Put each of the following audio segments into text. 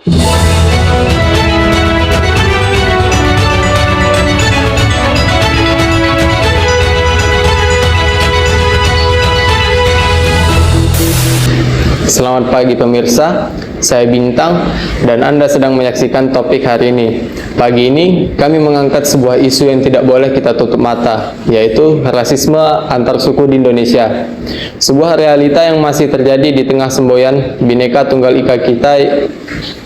Selamat pagi pemirsa, saya Bintang dan Anda sedang menyaksikan topik hari ini. Pagi ini kami mengangkat sebuah isu yang tidak boleh kita tutup mata, yaitu rasisme antar suku di Indonesia. Sebuah realita yang masih terjadi di tengah semboyan Bhinneka Tunggal Ika kita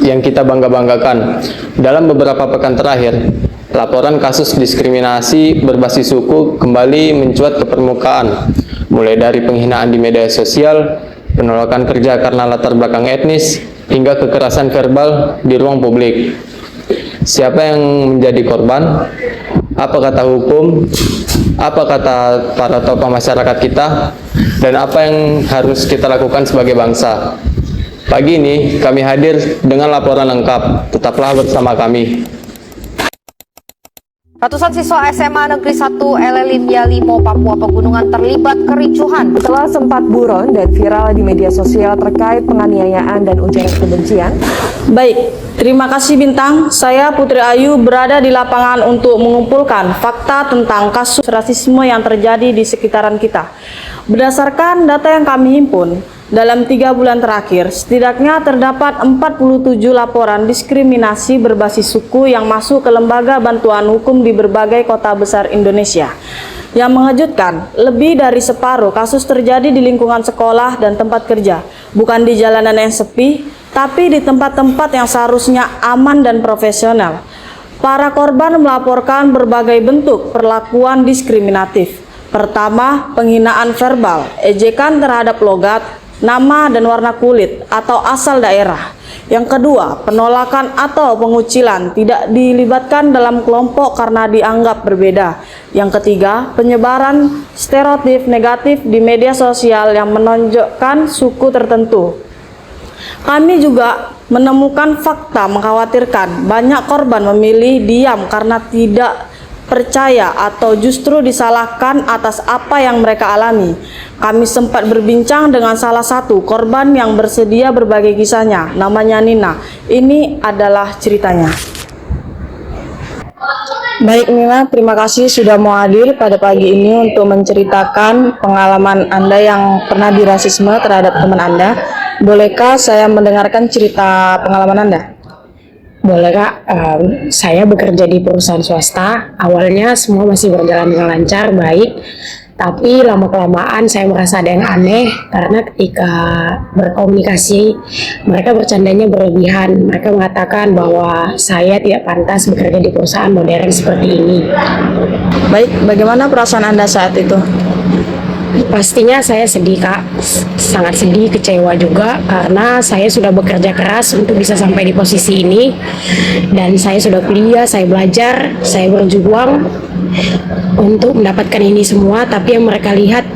yang kita bangga-banggakan. Dalam beberapa pekan terakhir, laporan kasus diskriminasi berbasis suku kembali mencuat ke permukaan, mulai dari penghinaan di media sosial, penolakan kerja karena latar belakang etnis, hingga kekerasan verbal di ruang publik. Siapa yang menjadi korban? Apa kata hukum? Apa kata para tokoh masyarakat kita? Dan apa yang harus kita lakukan sebagai bangsa? Pagi ini kami hadir dengan laporan lengkap. Tetaplah bersama kami. Ratusan siswa SMA Negeri 1 Elelimia Limo, Papua Pegunungan terlibat kericuhan setelah sempat buron dan viral di media sosial terkait penganiayaan dan ujaran kebencian. Baik, terima kasih Bintang. Saya Putri Ayu berada di lapangan untuk mengumpulkan fakta tentang kasus rasisme yang terjadi di sekitaran kita. Berdasarkan data yang kami himpun, dalam 3 bulan terakhir, setidaknya terdapat 47 laporan diskriminasi berbasis suku yang masuk ke lembaga bantuan hukum di berbagai kota besar Indonesia. Yang mengejutkan, lebih dari separuh kasus terjadi di lingkungan sekolah dan tempat kerja, bukan di jalanan yang sepi, tapi di tempat-tempat yang seharusnya aman dan profesional. Para korban melaporkan berbagai bentuk perlakuan diskriminatif. Pertama, penghinaan verbal, ejekan terhadap logat, nama dan warna kulit atau asal daerah. Yang kedua, penolakan atau pengucilan, tidak dilibatkan dalam kelompok karena dianggap berbeda. Yang ketiga, penyebaran stereotip negatif di media sosial yang menonjolkan suku tertentu. Kami juga menemukan fakta mengkhawatirkan banyak korban memilih diam karena tidak percaya atau justru disalahkan atas apa yang mereka alami. Kami sempat berbincang dengan salah satu korban yang bersedia berbagi kisahnya, namanya Nina. Ini adalah ceritanya. Baik Nina, terima kasih sudah mau hadir pada pagi ini untuk menceritakan pengalaman Anda yang pernah dirasisme terhadap teman Anda. Bolehkah saya mendengarkan cerita pengalaman Anda? Boleh Kak, saya bekerja di perusahaan swasta. Awalnya semua masih berjalan dengan lancar, baik. Tapi lama-kelamaan saya merasa ada yang aneh karena ketika berkomunikasi mereka bercandanya berlebihan. Mereka mengatakan bahwa saya tidak pantas bekerja di perusahaan modern seperti ini. Baik, bagaimana perasaan Anda saat itu? Pastinya saya sedih Kak, sangat sedih, kecewa juga karena saya sudah bekerja keras untuk bisa sampai di posisi ini. Dan saya sudah kuliah, saya belajar, saya berjuang untuk mendapatkan ini semua. Tapi yang mereka lihat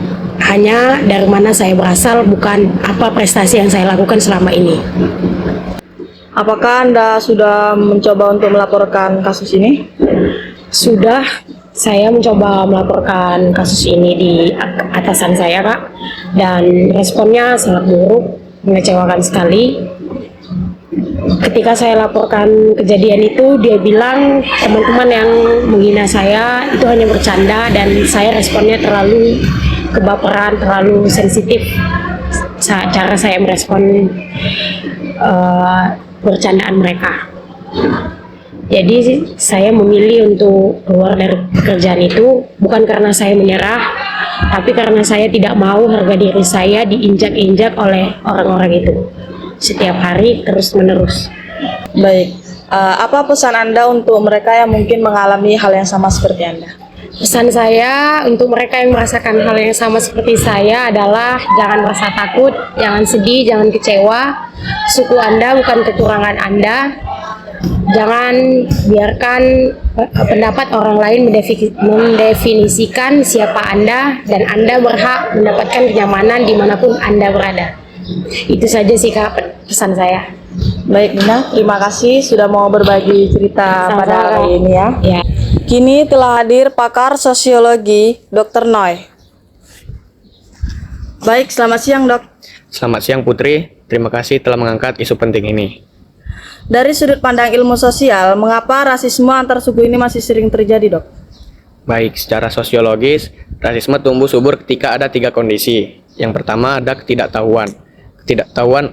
hanya dari mana saya berasal, bukan apa prestasi yang saya lakukan selama ini. Apakah Anda sudah mencoba untuk melaporkan kasus ini? Sudah. Saya mencoba melaporkan kasus ini di atasan saya Kak, dan responnya sangat buruk, mengecewakan sekali. Ketika saya laporkan kejadian itu, dia bilang teman-teman yang menghina saya itu hanya bercanda dan saya responnya terlalu kebaperan, terlalu sensitif. Cara saya merespon bercandaan mereka. Jadi saya memilih untuk keluar dari pekerjaan itu bukan karena saya menyerah, tapi karena saya tidak mau harga diri saya diinjak-injak oleh orang-orang itu setiap hari terus-menerus. Baik, apa pesan Anda untuk mereka yang mungkin mengalami hal yang sama seperti Anda? Pesan saya untuk mereka yang merasakan hal yang sama seperti saya adalah jangan merasa takut, jangan sedih, jangan kecewa. Suku Anda bukan kekurangan Anda. Jangan biarkan pendapat orang lain mendefinisikan siapa Anda, dan Anda berhak mendapatkan kenyamanan dimanapun Anda berada. Itu saja sih Kak pesan saya. Baik Nina, terima kasih sudah mau berbagi cerita pada hari ini ya. Kini telah hadir pakar sosiologi Dr. Noy. Baik, selamat siang Dok. Selamat siang Putri, terima kasih telah mengangkat isu penting ini. Dari sudut pandang ilmu sosial, mengapa rasisme antar suku ini masih sering terjadi, Dok? Baik, secara sosiologis, rasisme tumbuh subur ketika ada 3 kondisi. Yang pertama ada ketidaktahuan. Ketidaktahuan,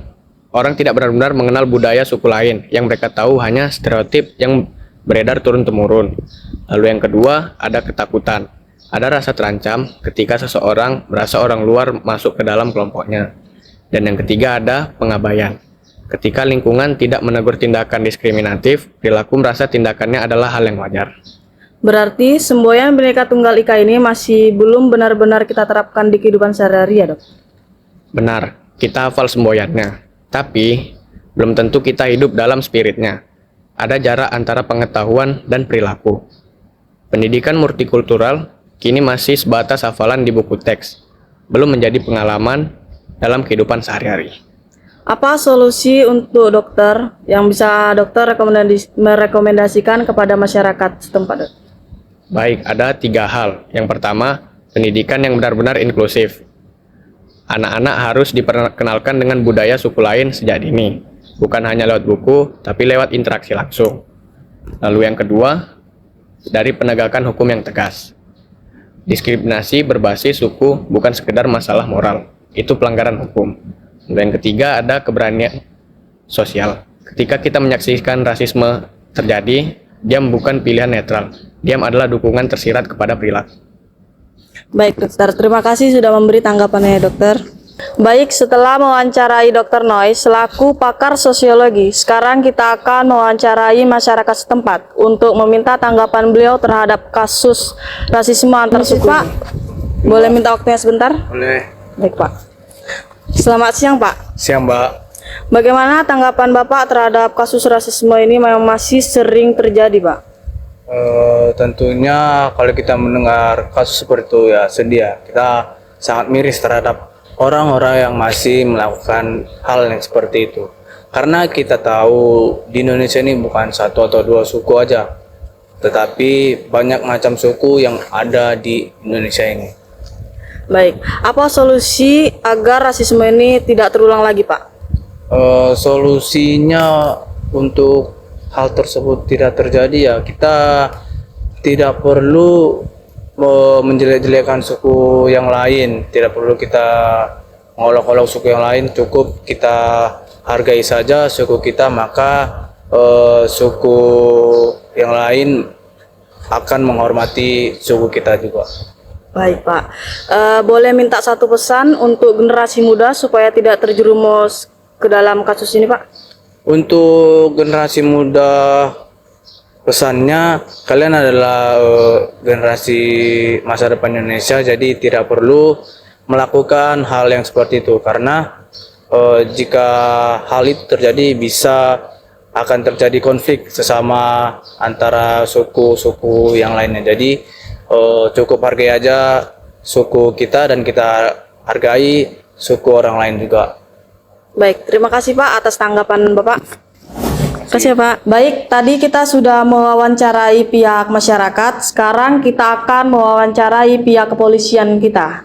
orang tidak benar-benar mengenal budaya suku lain. Yang mereka tahu hanya stereotip yang beredar turun-temurun. Lalu yang kedua ada ketakutan. Ada rasa terancam ketika seseorang merasa orang luar masuk ke dalam kelompoknya. Dan yang ketiga ada pengabaian. Ketika lingkungan tidak menegur tindakan diskriminatif, perilaku merasa tindakannya adalah hal yang wajar. Berarti semboyan Bhinneka Tunggal Ika ini masih belum benar-benar kita terapkan di kehidupan sehari-hari ya, Dok? Benar, kita hafal semboyannya. Tapi, belum tentu kita hidup dalam spiritnya. Ada jarak antara pengetahuan dan perilaku. Pendidikan multikultural kini masih sebatas hafalan di buku teks, belum menjadi pengalaman dalam kehidupan sehari-hari. Apa solusi untuk dokter yang bisa dokter merekomendasikan kepada masyarakat setempat, Dok? Baik, ada 3 hal. Yang pertama, pendidikan yang benar-benar inklusif. Anak-anak harus diperkenalkan dengan budaya suku lain sejak dini, bukan hanya lewat buku, tapi lewat interaksi langsung. Lalu yang kedua, dari penegakan hukum yang tegas. Diskriminasi berbasis suku bukan sekedar masalah moral, itu pelanggaran hukum. Dan yang ketiga ada keberanian sosial. Ketika kita menyaksikan rasisme terjadi, diam bukan pilihan netral. Diam adalah dukungan tersirat kepada perilaku. Baik, Dokter. Terima kasih sudah memberi tanggapannya, Dokter. Baik, setelah mewawancarai Dr. Noy selaku pakar sosiologi, sekarang kita akan mewawancarai masyarakat setempat untuk meminta tanggapan beliau terhadap kasus rasisme antar suku. Pak, boleh minta waktunya sebentar? Boleh. Baik, Pak. Selamat siang, Pak. Siang, Mbak. Bagaimana tanggapan Bapak terhadap kasus rasisme ini yang masih sering terjadi, Pak? Tentunya kalau kita mendengar kasus seperti itu ya sedih ya. Kita sangat miris terhadap orang-orang yang masih melakukan hal yang seperti itu. Karena kita tahu di Indonesia ini bukan 1 atau 2 suku aja, tetapi banyak macam suku yang ada di Indonesia ini. Baik, apa solusi agar rasisme ini tidak terulang lagi, Pak? Solusinya untuk hal tersebut tidak terjadi ya kita tidak perlu menjelek-jelekan suku yang lain, tidak perlu kita mengolok-olok suku yang lain, cukup kita hargai saja suku kita, maka suku yang lain akan menghormati suku kita juga. Baik, Pak. Boleh minta satu pesan untuk generasi muda supaya tidak terjerumus ke dalam kasus ini, Pak? Untuk generasi muda, pesannya kalian adalah generasi masa depan Indonesia, jadi tidak perlu melakukan hal yang seperti itu karena jika hal itu terjadi bisa akan terjadi konflik sesama antara suku-suku yang lainnya. Jadi cukup hargai aja suku kita dan kita hargai suku orang lain juga. Baik, terima kasih Pak atas tanggapan Bapak. Terima kasih ya, Pak. Baik, tadi kita sudah mewawancarai pihak masyarakat, sekarang kita akan mewawancarai pihak kepolisian kita.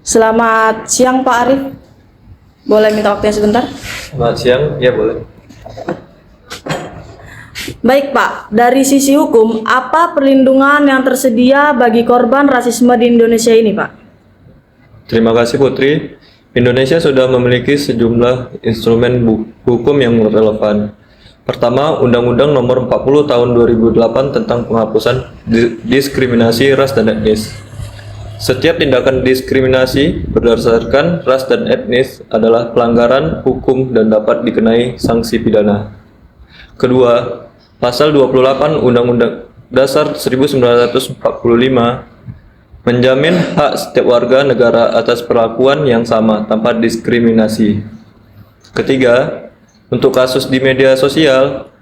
Selamat siang Pak Arif. Boleh minta waktunya sebentar? Selamat siang, ya boleh. Baik Pak, dari sisi hukum, apa perlindungan yang tersedia bagi korban rasisme di Indonesia ini Pak? Terima kasih Putri. Indonesia sudah memiliki sejumlah instrumen hukum yang relevan. Pertama, Undang-Undang Nomor 40 Tahun 2008 tentang penghapusan diskriminasi ras dan etnis. Setiap tindakan diskriminasi berdasarkan ras dan etnis adalah pelanggaran hukum dan dapat dikenai sanksi pidana. Kedua, Pasal 28 Undang-Undang Dasar 1945 menjamin hak setiap warga negara atas perlakuan yang sama tanpa diskriminasi. Ketiga, untuk kasus di media sosial,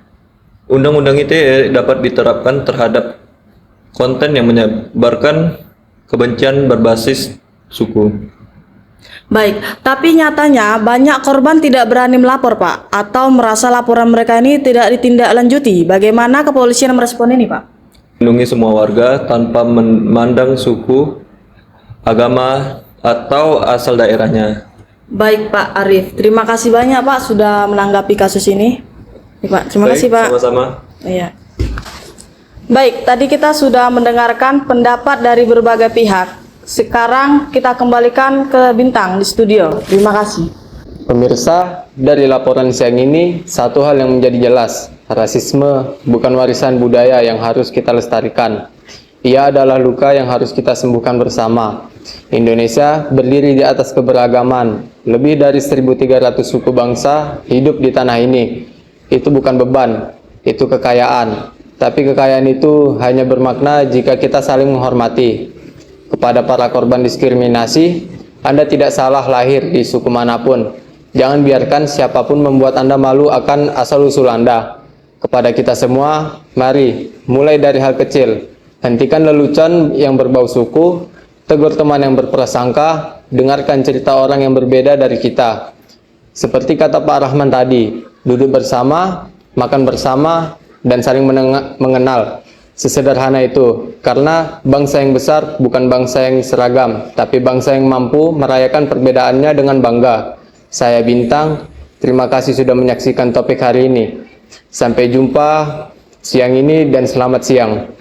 Undang-Undang ITE dapat diterapkan terhadap konten yang menyebarkan kebencian berbasis suku. Baik, tapi nyatanya banyak korban tidak berani melapor Pak, atau merasa laporan mereka ini tidak ditindaklanjuti. Bagaimana kepolisian merespon ini Pak? Melindungi semua warga tanpa memandang suku, agama, atau asal daerahnya. Baik Pak Arif, terima kasih banyak Pak sudah menanggapi kasus ini. Ya, Pak, terima Baik, kasih Pak. Sama-sama. Iya. Baik, tadi kita sudah mendengarkan pendapat dari berbagai pihak. Sekarang kita kembalikan ke Bintang di studio. Terima kasih. Pemirsa, dari laporan siang ini, satu hal yang menjadi jelas, rasisme bukan warisan budaya yang harus kita lestarikan. Ia adalah luka yang harus kita sembuhkan bersama. Indonesia berdiri di atas keberagaman. Lebih dari 1.300 suku bangsa hidup di tanah ini. Itu bukan beban, itu kekayaan. Tapi kekayaan itu hanya bermakna jika kita saling menghormati. Kepada para korban diskriminasi, Anda tidak salah lahir di suku manapun. Jangan biarkan siapapun membuat Anda malu akan asal-usul Anda. Kepada kita semua, mari mulai dari hal kecil. Hentikan lelucon yang berbau suku, tegur teman yang berprasangka, dengarkan cerita orang yang berbeda dari kita. Seperti kata Pak Rahman tadi, duduk bersama, makan bersama, dan saling mengenal. Sesederhana itu, karena bangsa yang besar bukan bangsa yang seragam, tapi bangsa yang mampu merayakan perbedaannya dengan bangga. Saya Bintang, terima kasih sudah menyaksikan topik hari ini. Sampai jumpa siang ini dan selamat siang.